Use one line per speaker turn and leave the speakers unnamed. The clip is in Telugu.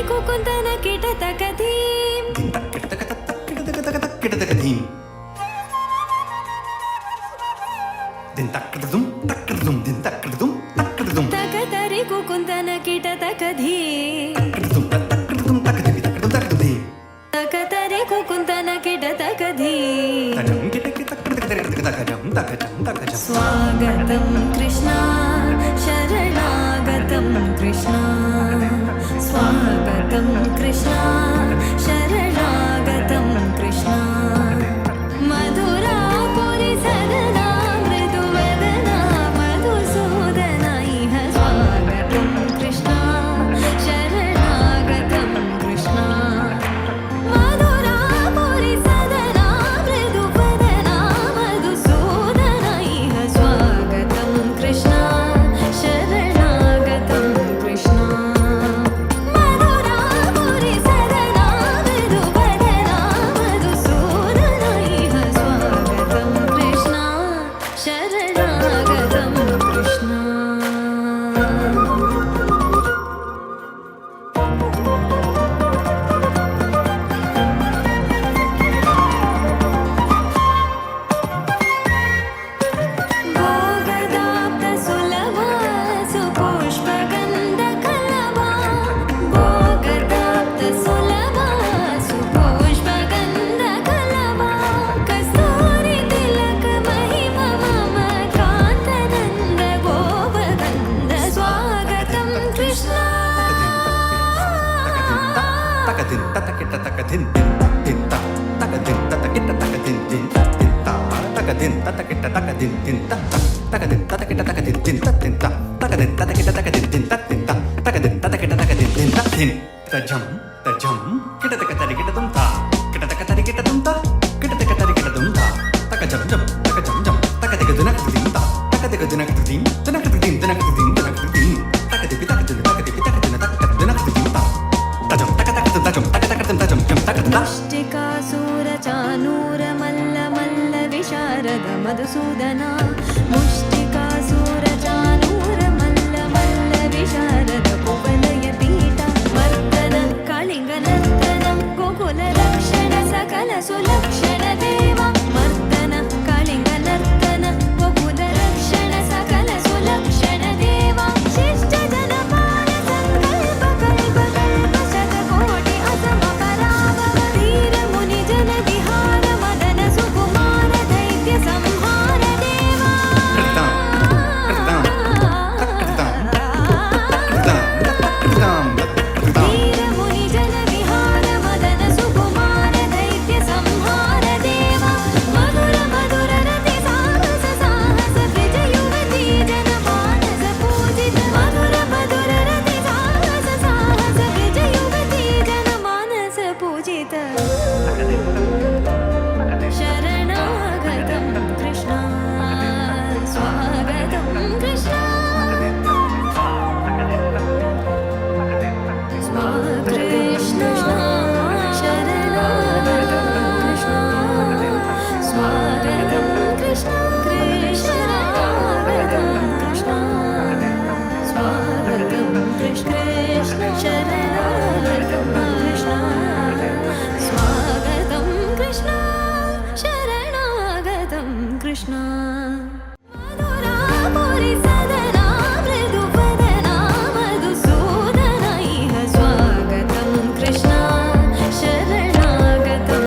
కుకుందన కిటతకధీం
కిటతకధీం దిన్ తక్కడదుం తక్కడదుం దిన్ తక్కడదుం తక్కడదుం
తకతరి కుకుందన కిటతకధీం
తక్కడదుం తక్కదిమి తక్కడదుం తక్కదీం
తకతరి కుకుందన కిటతకధీం
తజం కిటకి తక్కడదకదకదకదకజం తకజం తకజం
స్వాగతం కృష్ణ శరణాగతం కృష్ణ స్వాగతం కృష్ణ శరణాగతం కృష్ణ మధురాపురి సదనా మృదువదనా మధుసూదన ఇహ స్వాగతం కృష్ణ శరణాగతం కృష్ణ మధురాపురి సదనా మృదువదనా మధుసూదన ఇహ స్వాగతం కృష్ణ శరణాగతం కృష్ణ మధురాపురి సదనా మృదువదనా మధుసూదన ఇహ స్వాగతం కృష్ణ శరణాగతం కృష్ణ భోగదాప్త సులభా సుపుష్పగంధకలభా భోగదాప్త సులభా సుపుష్పగంధకలభా కస్తూరి తిలక మహిమ మమ కాంతనంద గోపగంధ స్వాగతం కృష్ణ
తకదిన్ తతకిట తకదిన్ దిన్ తకదిన్ తతకిట తకదిన్ దిన్ తకదిన్ తతకిట తకదిన్ దిన్ తకదిన్ తతకిట తకదిన్ దిన్ తకదిన్ తతకిట తకదిన్ దిన్ తకదిన్ తతకిట తకదిన్ దిన్ దిన్ తజం తజం కిటతక తరికిటదుం తా కిటతక తరికిటదుం తా కిటతక తరికిటదుం తా తకజం జం తకజం జం తకదిగ దునకదిన్ తా తకదిగ దునకదిన్ దునకదిన్ దునకదిన్ దునకదిన్ తకదిగ తకదిన తకదిగ తకదిన తకదిన తా తజం తకతకదం తజం తకతకదం తజం జం తకదా
ముష్టికాసుర చానూర మల్ల మల్ల విశారద మధుసూదన ముష్టి